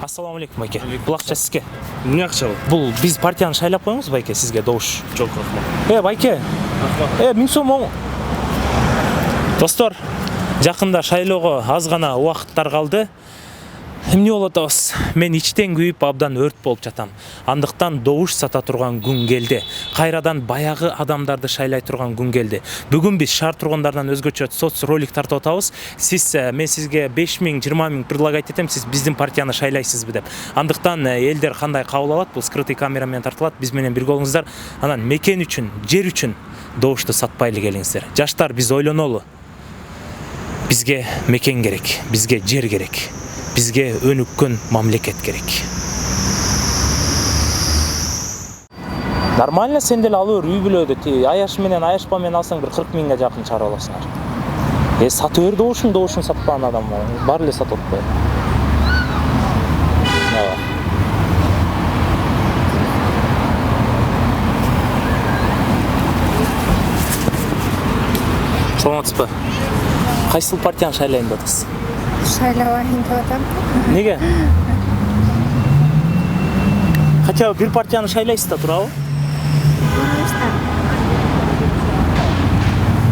Ассаламу алейкум, байке. Бұл ақша сізге. Не ақша бұл? Бұл біз партияны шайлап қойыңыз, байке, сізге доуш. Жоқ, рахмат. Байке. Мен сом. Достар, жақында шайлауға аз ғана уақыттар қалды. Эмне болот атабыз? Мен ичтен күйүп абдан өрт болуп жатам. Андыктан добуш сата турган күн келди. Кайрадан баягы адамдарды шайлай турган күн келди. Бүгүн биз шаар тургундарынан өзгөчө соц ролик тартып атабыз. Мен сизге 5000, 20000 предлагать этем, сиз биздин партияны шайлайсызбы деп. Андыктан элдер кандай кабыл алат? Бул скрытый камера менен тартылат. Биз менен бирге болуңуздар. Анан мекен үчүн, жер үчүн добушту сатпайлы келиңиздер. Жаштар, биз ойлонолу. Бизге мекен керек, бизге жер керек. Бизге өнүккөн мамлекет керек. Нормально сен деле алып үй бүлөдү аяш менен аяшпа менен алсаң бир 40 миңге жакын чыгарып аласыңар. Сатып бер добушун сатпаган адам бар эле сатып атпайбы. Саламатсызбы? Кайсыл партияны шайлайын деп атасыз? Шайлабайын деп атам. Неге? Хотя бы бир партияны шайлайсыз да, туурабы?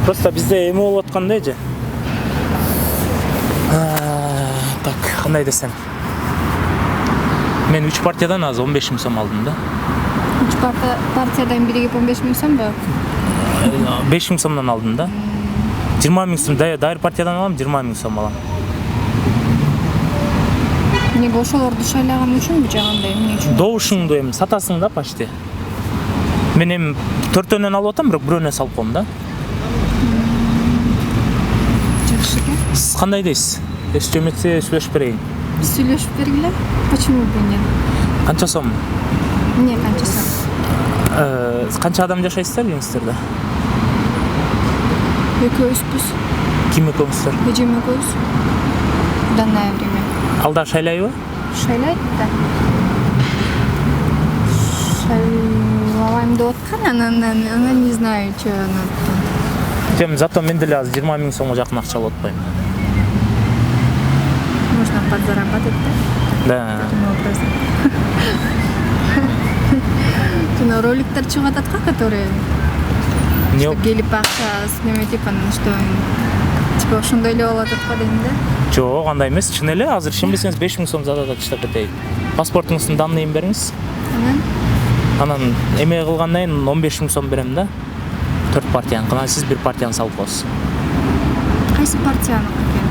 Просто бизде эме болуп аткандай же. Так, кандай десем. Мен 3 партиядан аз 15 000 сом алдым да. 3 партиядан биригип 15 000 сом ба? 5 000 сомдон алдым да. 20 000 сом, дайыр партиядан алам, 20 000 сом алам. Неге ошолорду шайлаган үчүнбү же кандай, эмне үчүн? Добушуңду эми сатасың да почти. Мен эми 4-төнөн алып атам, бирок бирөөнө салып коем да. Жакшы экен. Сиз кандай дейсиз? Эстеметсе сүйлөшүп берейин. Сүйлөшүп бергиле. Почему бы нет? Канча сом? Эмне канча сом? Канча адам жашайсыздар үйүңүздөрдө? Экөөбүз. Ким экөөңүздөр? Эжем экөөбүз. В данное время. Алда шайлайбы? Шайлайт да. Шайлабайм деп аткан, анан не знаю, что надо. Зато мен деле азыр 20 000 сомго жакын акча алып атпайм. Можно подзарабатывать, да? Да. Таким образом. Жана роликтер чыгып атат, которые что келип акча неме типа, что типа ошондой эле болуп атат го дейм да. Жок, андай эмес, чын эле. Азыр ишенбесеңиз 5 000 сом задада таштап кетейин. Паспортуңуздун данныйын бериңиз. Анан эме кылгандан кийин 15 000 сом берем да. 4 партияны. Кана сиз бир партияны салып коесуз. Кайсы партияны экен?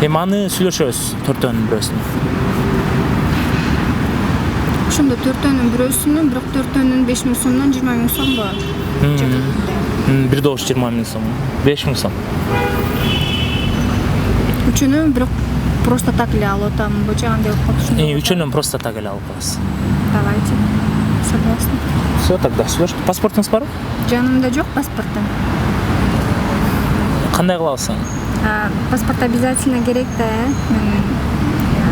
Эми аны сүйлөшөбүз, 4-төнүн бирөөсүн. Ошондо 4-төнүн бирөөсүнүн, бирок 4-төнүн 5 000 сомдон 20 000 сом бар. Бир добуш 20 000 сом. 5 000 сом. Үчүнөн бирок просто так эле алып атамбы, же кандай болуп калат? Үчөөнөн просто так эле алып аласыз. Давайте. Согласна. Всё, тогда сүйлөш. Паспортуңуз барбы? Жанымда жок паспортум. Кандай кылабыз аны? Паспорт обязательно керек да.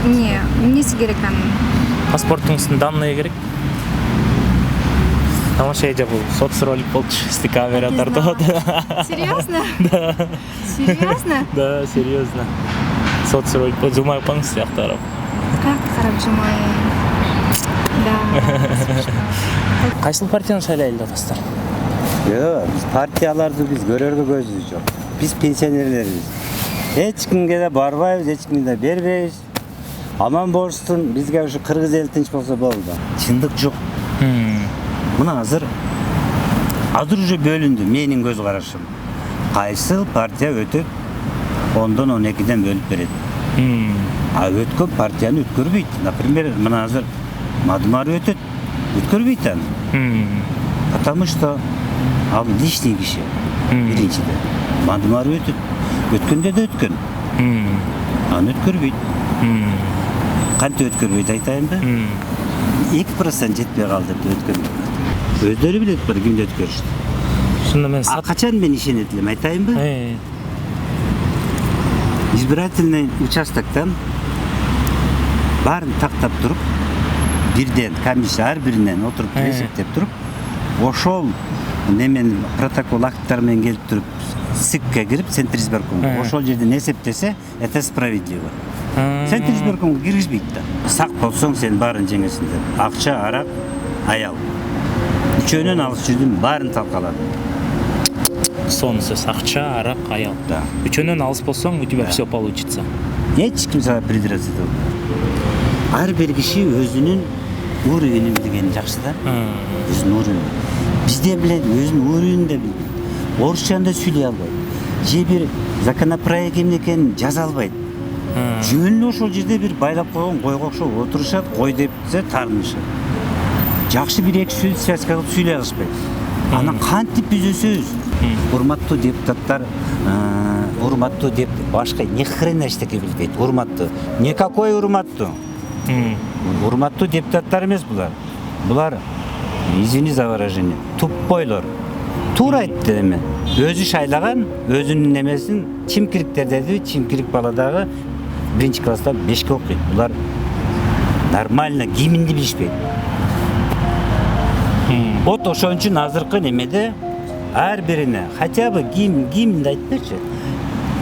Эмнеси керек анын? Паспортуңуздун данные керек. Тамаша эже бул соцролик болчу, сти камера тартып атат. Серьезно? Да. Серьезно? Да, серьезно. Соцролик жылмай калыңыз сыяктуу карап. Как карап жылмайм? Да. Кайсыл партияны шайлайлы деп атасыздар? Жок, биз партияларды биз көрөргө көзүбүз жок. Биз пенсионерлербиз. Эч кимге да барбайбыз, эч кимге да бербейбиз. Аман болуштун, бизге ушу кыргыз эл тынч болсо болду. Чындык жок. Мына азыр уже бөлүндү менин көз карашым. Кайсыл партия өтөп, 10-дон 12ден бөлүп берет. Өткөн партияны өткөрбөйт. Например, мына азыр Мадумар өтөт, өткөрбөйт аны. Потому что ал личный киши. Биринчиден. Мадумар өтөт, өткөндө да өткөн. Аны өткөрбөйт. Кантип өткөрбөйт айтайын да? 2% жетпей калды деп өткөн. Өздөрү билет бир кимди өткөрүштү. Шунда мен Качан мен ишенет элем айтайынбы? Избирательный участоктон баарын тактап туруп, бирден комиссия ар биринен отуруп эсептеп туруп, ошол немен протокол акттар менен келип туруп СИКке кирип, Центр избиркомго ошол жерден эсептесе, это справедливо. Центризберкомго киргизбейт да. Сак болсоң сен баарын жеңесиң деп. Акча, арак, аял. Үчөөнөн алыс жүрдүм, баарын талкаладым. Сонысы акча, арак, аял. Да. Үчөөнөн алыс болсоң, у тебя все получится. Эч ким сага придраться этет. Ар бир киши өзүнүн уровенин билгени жакшы да. Өзүнүн уровенин. Бизде билет өзүнүн уровенин да билбейт. Орусчаны да сүйлөй албайт. Же бир законопроект эмне экенин жаза албайт. Жөн эле ошол жерде бир байлап койгон койго окшоп отурушат, кой депсе таарынышат. Жакшы бир эки сөз связка кылып сүйлөй алышпайт. Анан кантип биз өсөбүз? Урматтуу депутаттар, урматтуу деп башка ни хрена эчтеке билбейт. Урматтуу. Никакой урматтуу. Урматтуу депутаттар эмес булар. Булар, извини за выражение, тупойлор. Туура айтты эми. Өзү шайлаган, өзүнүн немесин чимкириктер деди, чимкирик бала дагы 1-класста 5-ке окуйт. Булар нормально гимнди билишпейт. Вот ошон үчүн азыркы немеде ар бирине хотя бы гимнди айтып берчи.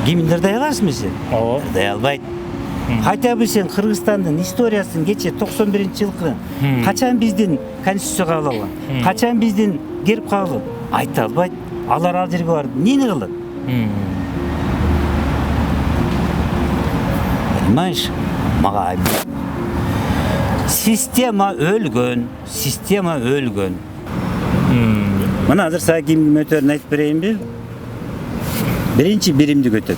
Гимнди ырдай аласыңбы сен? Ооба. Ырдай албайт. Хотя бы сен Кыргызстандын историясын кече 91-жылкы качан биздин конституция кабыл алган? Качан биздин герб кабыл? Айта албайт. Алар ал жерге барып эмне кылат? Понимаешь? Мага система өлгөн. Система өлгөн. Мына азыр сага ким өтөрүн айтып берейинби? Биринчи биримди көтөт.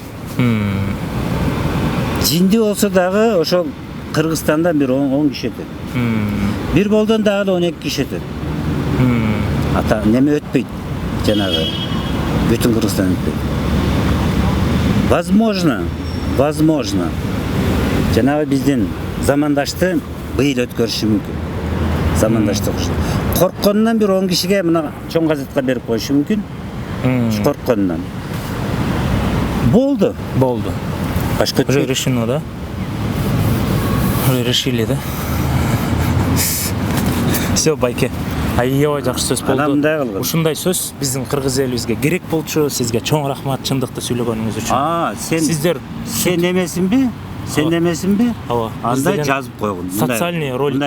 Жинди болсо дагы ошол Кыргызстандан бир 10 киши өтөт. Бир болдон дагы 12 киши өтөт. Ата неме өтпөйт. Жанагы бүтүн Кыргызстан өтпөйт. Возможно. Жанагы биздин замандашты быйыл өткөрүшү мүмкүн. Замандаштык ушул. Коркконунан бир 10 кишиге мына чоң газетка берип коюшу мүмкүн. Коркконунан. Болду. Башка Уже решено, да? Уже решили, да? Все, байке. Аябай жакшы сөз болду. Анамдай кылгын. Ушундай сөз биздин кыргыз элибизге керек болчу. Сизге чоң рахмат чындыкты сүйлөгөнүңүз үчүн. Сиздер сен эмесинби? Сен эмесинби? Ооба. Андай жазып койгун. Социальный ролик.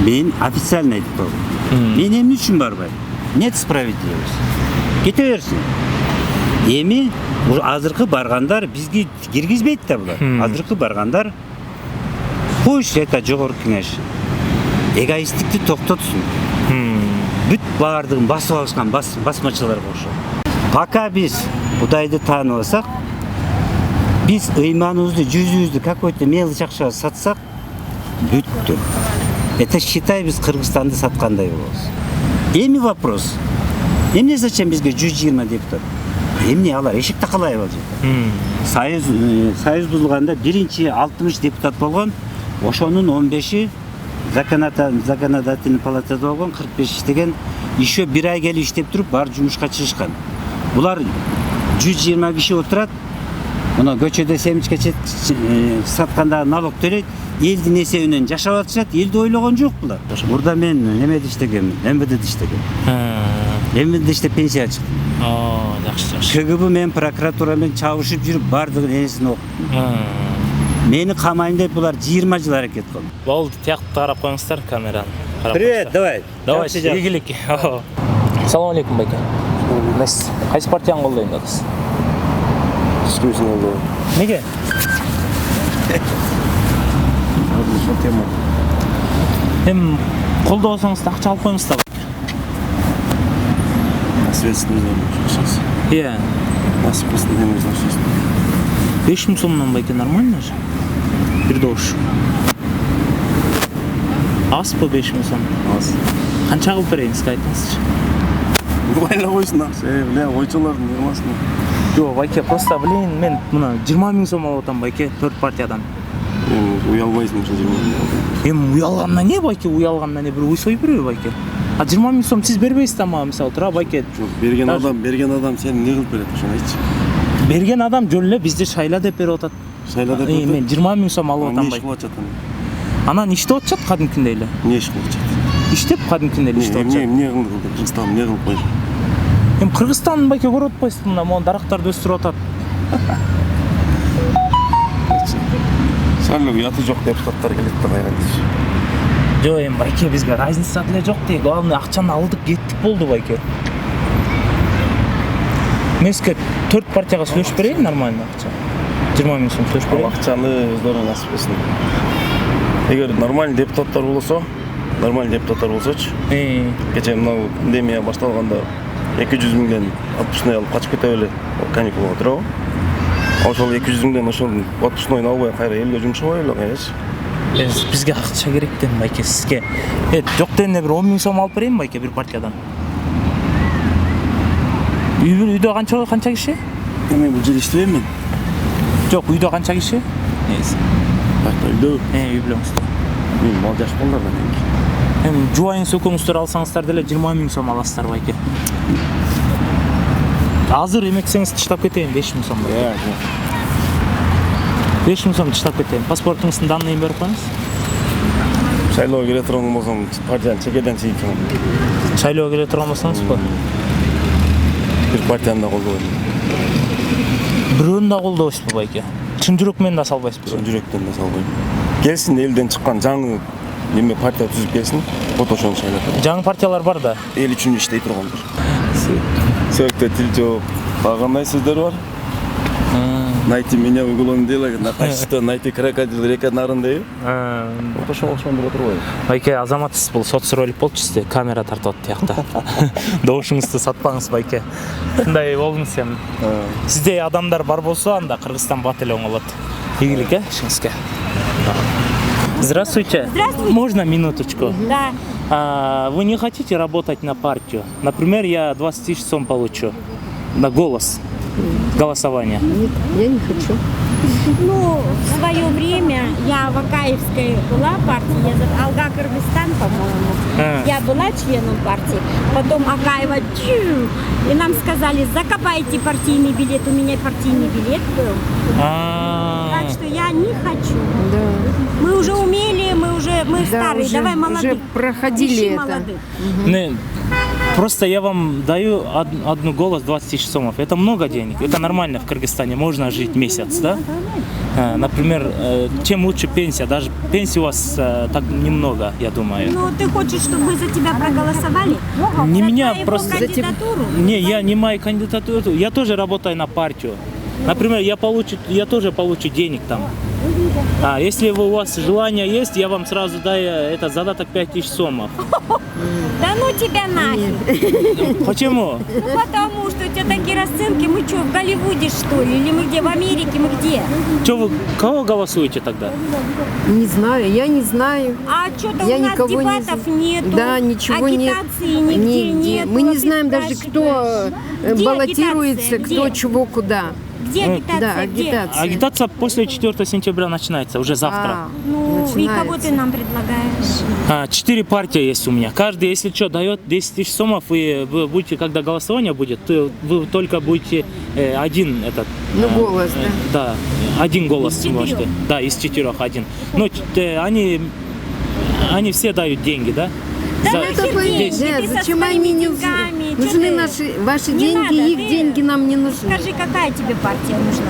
Мен официально айтып койгум. Мен эмне үчүн барбайм? Нет справедливости. Кете берсин. Эми азыркы баргандар бизге киргизбейт да булар. Азыркы баргандар пусть это жогорку кеңеш эгоисттикти токтотсун. Бүт баардыгын басып алышкан басмачыларга окшоп. Пока биз Кудайды тааныбасак, биз ыйманыбызды, жүзүбүздү какой-то мелочь акчага сатсак, бүттү. Это считай биз Кыргызстанды саткандай болобуз. Эми вопрос. Эмне зачем бизге 120 депутат? Эмне алар эшик такалай ал жерде. Союз бузулганда биринчи 60 депутат болгон, ошонун 15-и законодательный палатада болгон, 45 иштеген, еще бир ай келип иштеп туруп бар жумушка чыгышкан. Булар 120 киши отурат. Мына көчөдө семичке сатканда налог төлөйт, элдин эсебинен жашап атышат, элди ойлогон жок булар. Мурда мен немеде иштегем, МВДде иштегем. МВДде иштеп пенсия чыктым. Жакшы. КГБ мен прокуратура менен чабышып жүрүп бардыгын энесин окуттум. Мени камайын деп булар 20 жыл аракет кылды. Болду, тиякты карап коюңуздар камераны. Привет, давай. Давай, игилик. Салам алейкум, байке. Кайсы партияны колдойм дедиз? Түшкүнсүн болду. Неге? Ошол тема. Эми колдобосоңуз да акча алып коюңуз да. Ответственный сейчас. Иә. Нас просто не нужно сейчас. 5000 сомдон байке нормально же? Бир добуш. Аз по 5000 сом? Аз. Канча кылып берейинизги айтыңызчы. Быйла койсун акча, бля, ойчолордун нырмасына. Жок, байке, просто мен мына 20 000 сом алып атам байке, 4 партиядан. Уялбайсың ошо 20 000. Эми уялгандан не байке, уялгандан не бир уйсой береби байке? А 20 000 сом сиз бербейсиз да мага, мисалы, тура байке. Берген адам сени эмне кылып берет ошону айтчы. Берген адам жөн эле бизди шайла деп берип атат. Шайла деп атат. Мен 20 000 сом алып атам байке. Эмне иш кылып атат? Анан иштеп атышат кадимкиндей эле. Эмне иш кылып атат? Иштеп кадимкиндей эле иштеп атышат. Эмне кылды? Кыргызстан эмне кылып койду? Эми Кыргызстан байке көрүп атпайсызбы, мына могу дарактарды өстүрүп атат. шайлоо ұяты жоқ депутаттар келеді да қайран дейші. Жо эми байке бизге разница деле жок дейт. Главное акчаны алдык кеттик болду байке. Мен сизге 4 партияга сүйлөшүп берейин нормально акча. 20 миң сом сүйлөшүп Ал берейин. ақчаны өздерің насып етсін. Егер нормальный депутаттар болса, кеше мынау пандемия башталғанда 200 мыңден отпускной алып қачып кете беле каникулға тура. Ошол 200 мыңден ошол отпускнойн албай кайра элге жумшабай эле кайрачы. Бизге акча керек дем байке сизге. Жок дегенде бир 10 миң сом алып берейин байке бир партиядан. Үйдө канча киши? Мен бул жерде иштебейм мен. Жок, үйдө канча киши? Үйдө. Үй билем. Мен мал жаш балдардан эми. Эми жубайыңыз экөөңүздөр алсаңыздар деле 20 миң сом аласыздар байке. Азыр эмексеңиз тыштап кетейин 5 миң сом. 5 миң сом тыштап кетейин. Паспортуңуздун данныйын берип коюңуз. Шайлоо келе турган болсом, партияны чекеден чейкем. Шайлоого келе турган болсоңузбу? Бир партияны да колдобойм. Бирөөнү да колдобойсузбу байке? Чын жүрөк менен да салбайсызбы? Чын жүрөктөн да салбайм. Келсин элден чыккан жаңы неме партия түзүп келсин, вот ошону шайлап. Жаңы партиялар бар да. Эл үчүн иштей тургандар. Сөктө тил жооп, кандай сөздөр бар? Найти меня в углом дела, на качество найти крокодил река нарындай. Вот ошондор отурбайбы. Байке, азаматсыз бул соцролик болчу сизде, камера тартып атты тиякта. Добушуңузду сатпаңыз байке. Кандай болдуңуз эми? Сизде адамдар бар болсо, анда Кыргызстан бат эле оңолот. Ийгилик, ишиңизге. Здравствуйте. Здравствуйте. Можно минуточку? Да. Вы не хотите работать на партию? Например, я 20 тысяч сом получу на голос. Голосование. Нет, я не хочу. Ну, в свое время я в Акаевской была партии, я за Алга Кыргызстан, по-моему. Я была членом партии. Потом Акаева, и нам сказали, закопайте партийный билет. У меня партийный билет был. Так что я не хочу. Да. Мы уже умели, мы старые, уже, давай молодых. Уже проходили Ищи это. молодых. Не, просто я вам даю одну голос 20 тысяч сомов. Это много денег. Это нормально в Кыргызстане. Можно жить месяц, да? Например, чем лучше пенсия. Даже пенсии у вас так немного, я думаю. Ну, ты хочешь, чтобы мы за тебя проголосовали? Не За меня, твою просто... кандидатуру? Не, я не мою кандидатуру. Я тоже работаю на партию. Например, я тоже получу денег там. Если у вас желание есть, я вам сразу даю задаток 5000 сомов. Да ну тебя нафиг. Почему? Ну потому что у тебя такие расценки, мы что, в Голливуде что ли? Или мы где, в Америке, мы где? Что вы, кого голосуете тогда? Не знаю, я не знаю. А что-то Я у нас никого не дебатов знаю. нету, Да, ничего нет. агитации нигде нету. Мы не А ты знаем даже, кто спрашиваешь, где баллотируется, агитация? кто Где? чего куда. Где агитация? Да, Где? агитация. Агитация после 4 сентября начинается, уже завтра. Ну, и кого начинается. ты нам предлагаешь? 4 партии есть у меня. Каждый, если что, дает 10 тысяч сомов, и вы будете, когда голосование будет, то вы только будете один этот... Ну, голос, Да, да. один голос Из 4? можете. Да, из 4 один. Ну, они все дают деньги, да? Да За- ну Это Деньги, понятно. ты со Зачем своими они не деньгами, чё нужны? ты? Ваши Не деньги, надо, их ты- деньги нам не нужны. Скажи, какая тебе партия нужна?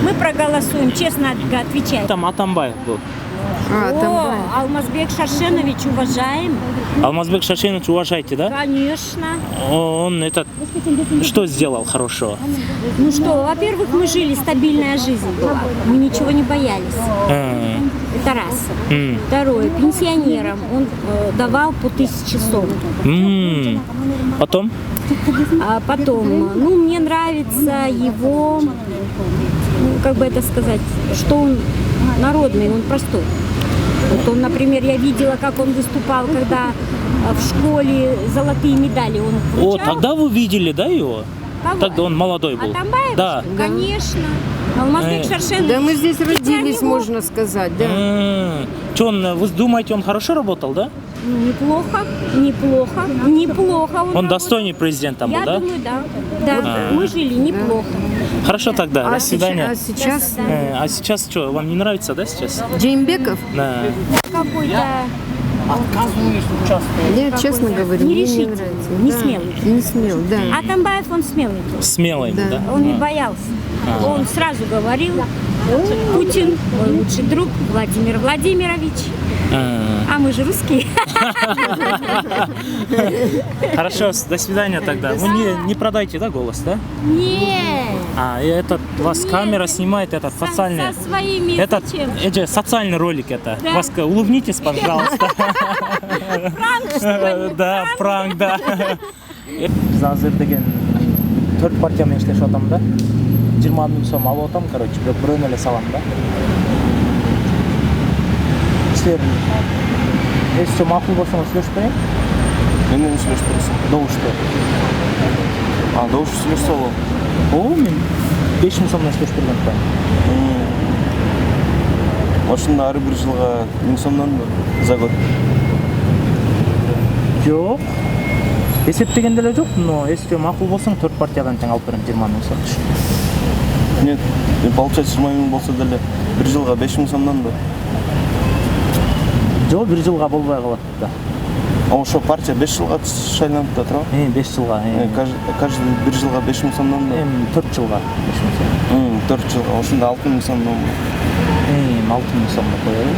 Мы проголосуем, честно отвечай. Там Атамбаев был. Там, Алмазбек Шаршенович, уважаем. Алмазбек Шашенович уважаете, да? Конечно. Он что сделал хорошего? Ну что, во-первых, мы жили, стабильная жизнь была. Мы ничего не боялись. Это раз. Второе, пенсионерам он давал по 1000 сом. Потом? А потом, ну, мне нравится его, ну, как бы это сказать, что он народный, он простой. Вот он, например, я видела, как он выступал, когда в школе золотые медали он О, вручал. тогда вы видели, да, его? Кого? Тогда он молодой был. Атамбаев? Да. Конечно. Алмазбек Шаршенович. Да, мы здесь родились, Петербург. можно сказать, да. Что, вы думаете, он хорошо работал, да? Неплохо, неплохо, неплохо. Он достойный президентом был, Я да? думаю, да. Да, мы жили неплохо. Хорошо тогда, до свидания. А сейчас А сейчас что, вам не нравится, да, сейчас? Джеймбеков? Да. Какой-то Отказываюсь участвовать. Я честно говорю, мне не нерешительный, нравится. не Да. смелый. Не смел, да. Атамбаев, он смелый был. Смелый, Да. да? Он не боялся. Он сразу говорил, Путин, мой лучший друг Владимир Владимирович. А мы же русские. Хорошо, до свидания тогда. Вы не продайте, да, голос, да? Нет. А, и этот, вас камера снимает, этот социальный... Со своими Этот, зачем? социальный ролик это. Да. Вас улыбнитесь, пожалуйста. Пранк, что ли? Да, пранк, да. Біз азыр деген 4 партиямен иштешип атам да. 20 000 сом алып атам, короче, бирок бирөөнү эле салам да. Силер эсче макул болсоңуз сүйлөшпөйүн. Менен сүйлөшүп турасың. Добушта. А, добуш сүйлөшсө болот. О, мен 5 000 сомдон сүйлөшүп берген атам. Ошондо ар бир жылга 1000 сомдон за год. Жок. Эсептегенде эле жок, но эсче макул болсоң 4 партиядан тең алып берем 20 000 сом. Нет, получается 20 000 болсо деле бир жылга 5000 сомдон да. Жок, 1 жылга болбой калат да. А ошо партия 5 жылга шайланып да туурабы? 5 жылга. Каждый бир жылга 5000 сомдон да. 4 жылга 5 000 сом. 4 жылга. Ошондо 6000 сомдон. 6 000 сомдо коелу.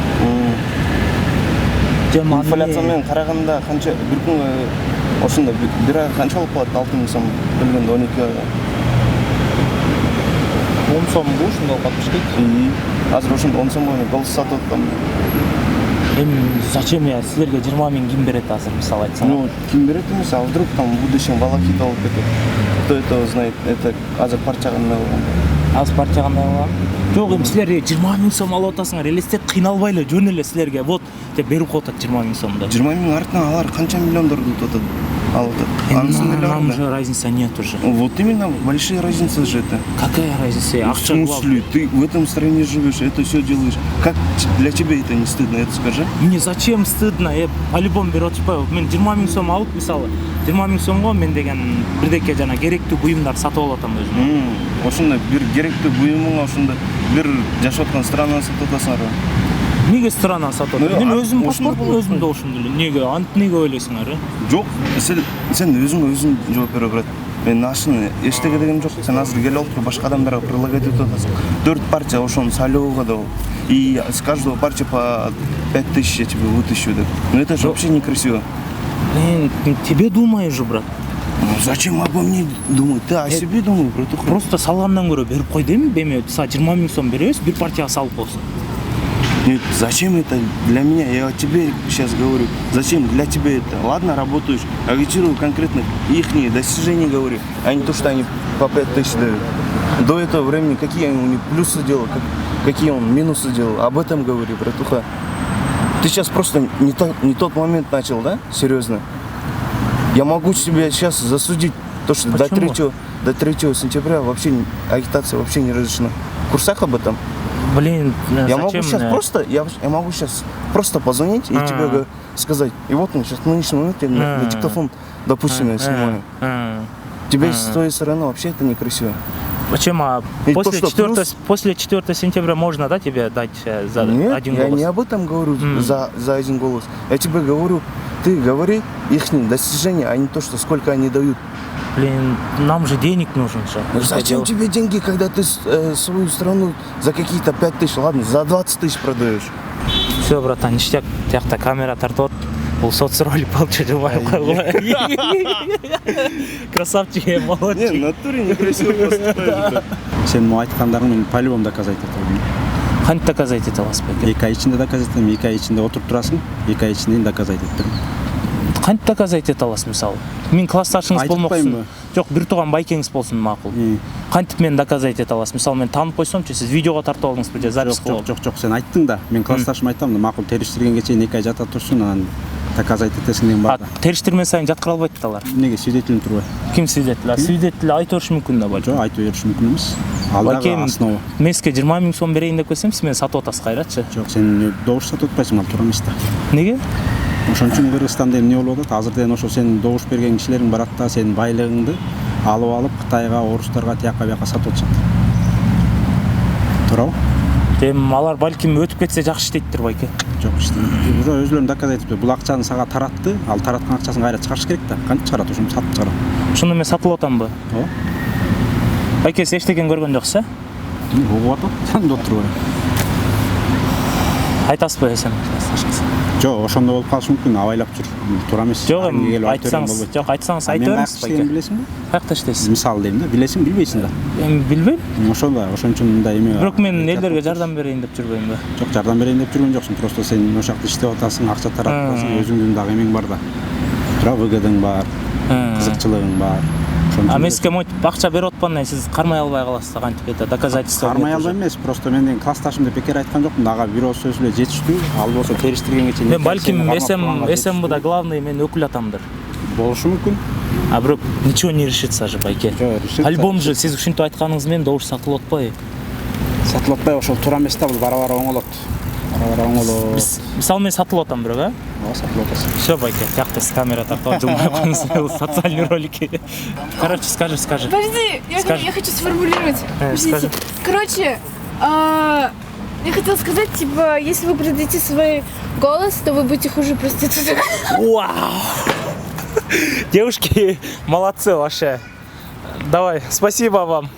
Инфляция менен караганда канча бир күнгө ошондо бир айга канча болуп калат? 6000 сом бөлгөндө 12 айга. 10 сом бул ушунда алып кетти. Азыр ошондо 10 сом менен голос сатып атам. Зачем я силерге 20 000 ким берет азыр, мисалы айтсаң? Ну, ким берет эмес, а вдруг там в будущем волокит алып кетет. Кто это знает? Это азыр партияга эмне болгон. Азыр партияга эмне болгон? Жок, эми силер 20 000 сом алып атасыңар, элестет кыйналбай эле жөн эле силерге вот деп берип коюп атат 20 000 сомду. 20 000 артынан алар канча миллиондорду утуп атат? Алып атат. Нам же разница нет уже. Вот именно большие разницы же это. Какая разница? В смысле? Ты в этом стране живешь, это все делаешь. Как для тебя это не стыдно, это скажи? Мне зачем стыдно? По-любому берип атышпайбы? Мен 20 000 сом алып, мисалы, 20 000 сомго мен деген бирдеке жана керектүү буюмдар сатып алып атам өзүм. Ошондо бир керектүү буюмуңа ошондо бир жашап аткан странаны сатып атасыңарбы? Неге страна сатып атат? Мен өзүм паспортум өзүмдө ошондо эле. Неге? Антип неге ойлойсуңар? Жок, сен өзүң жооп бере берет. Мен ашын эчтеке дегем жок. Сен азыр келип отуруп башка адамдарга предлагать этип атасың. 4 партия ошону шайлоого да. И с каждого партии по 5000 я тебе вытащу. Но это же вообще некрасиво. Тебе думаю же, брат. Ну зачем обо мне думать? Ты о себе думай, братуха. Просто салгандан көрө берип кой дейм, эми 20 000 сом беребиз, бир партияга салып болсун. Нет, зачем это для меня? Я тебе сейчас говорю. Зачем для тебя это? Ладно, работаешь, агитирую конкретно их достижения говорю, а не то, что они по 5000 дают. До этого времени какие у них плюсы делал, какие он минусы делал. Об этом говори, братуха. Ты сейчас просто не тот момент начал, да? Серьезно. Я могу тебя сейчас засудить, то, что до 3 сентября вообще агитация вообще не разрешена. В курсах об этом? Блин, я могу сейчас просто позвонить и тебе сказать. И вот он сейчас в нынешний момент я на диктофон, допустим, я снимаю. Тебе с твоей стороны вообще это некрасиво. Почему? После 4 сентября можно, да, тебе дать за один голос? Я не об этом говорю за один голос. Я тебе говорю, ты говори их достижения, а не то, что сколько они дают. Блин, нам же денег нужен же. Зачем тебе деньги, когда ты свою страну за какие-то 5000, ладно, за 20 000 продаешь? Все, братан, ништяк, тияқта камера тартып. Бұл соцролик получить жубайып қойгой. Красавчик, молодчик. Не, в натуре некрасиво просто. Сен айткандарың мен по-любому доказать этем. Кантип доказать ете аласыз беке? 2 ай ичинде доказать этем, 2 ай ичинде отуруп турасың, 2 ай ичинде доказать этем. Кантип доказать ете аласыз мисалы? Мен классташыңыз болмоксун. Жок, бир тууган байкеңиз болсун макул. Кантип мен доказать ете аласыз? Мисалы мен таанып койсомчу, сиз видеого тартып алдыңызбы же записка? Жок, сен айттың да. Мен классташыма айтам да, макул териштиргенге чейин 2 ай жата турсун, анан доказать этесиң деген бар да. Териштирмен сайын жаткыра албайт да алар. Неге свидетелин турбай? Ким свидетель? Свидетель айта бериши мүмкүн да балким. Жок, айта бериши мүмкүн эмес. Ал дагы основа. Мен сизге 20 000 сом берейин деп койсом, сиз мени сатып атасыз кайрачы? Жок, сен добуш сатып атпайсың, ал туура эмес да. Неге? Ошон үчүн Кыргызстанда эмне болуп атат? Азырден ошо сен добуш берген кишилериң барат да, сенин байлыгыңды алып Кытайга, орустарга, тияка бияка сатып атышат. Туурабы? Алар балким өтүп кетсе жакшы иштейттир байке. Жок, иштейт. Өзүлөрүн доказать этип, бул акчаны сага таратты, ал тараткан акчасын кайра чыгарыш керек да. Кантип чыгарат, ошону сатып чыгарат. Ошондо мен сатылып атамбы? Ооба. Байке, сиз эчтекен көргөн жоксуз, угуп атат, жанымда отурбайбы. Айтасызбы эсен? Жок, ошондой болуп калышы мүмкүн, абайлап жүр. Туура эмес. Жок, айтсаңыз, жок, айтсаңыз айта бериңиз байке. Билесиңби? Каякта иштейсиз? Мисалы дейм да, билесиң, билбейсиң да. Эми билбейм. Ошондой, ошон үчүн мындай эме. Бирок мен элдерге жардам берейин деп жүрбөйм да. Жок, жардам берейин деп жүргөн жоксуң. Просто сен ошол жакта иштеп атасың, акча таратып атасың, өзүңдүн дагы эмең бар да. Туура ВГДң бар, кызыкчылыгың бар. А мен сизге монтип акча берип атпандан сиз кармай албай каласыз да, кантип это доказательство. Кармай албайм эмес, просто мен классташым деп бекер айткан жокмун. Ага бир ооз сөз эле жетиштүү. Ал болсо териштиргенге чейин. Мен балким СМБда главный мен өкүл атамдыр. Болушу мүмкүн. А бирок ничего не решится же, байке. Альбом же сиз ушинтип айтканыңыз менен добуш сатылып атпайбы? Сатылып атпайбы, ошол туура эмес да, бул бара-бара оңолот. Бара-бара оңолот. Мисалы мен сатылып атам бирок, Ооба, сатылып атасың. Все, байке, тиякта сиз камера тартып жылмай коюңуз, социальный ролики. Короче, скажи. Подожди, я хочу сформулировать. Скажи. Короче, я хотела сказать, типа, если вы продадите свой голос, то вы будете хуже проституток. Вау! Девушки, молодцы вообще. Давай, спасибо вам.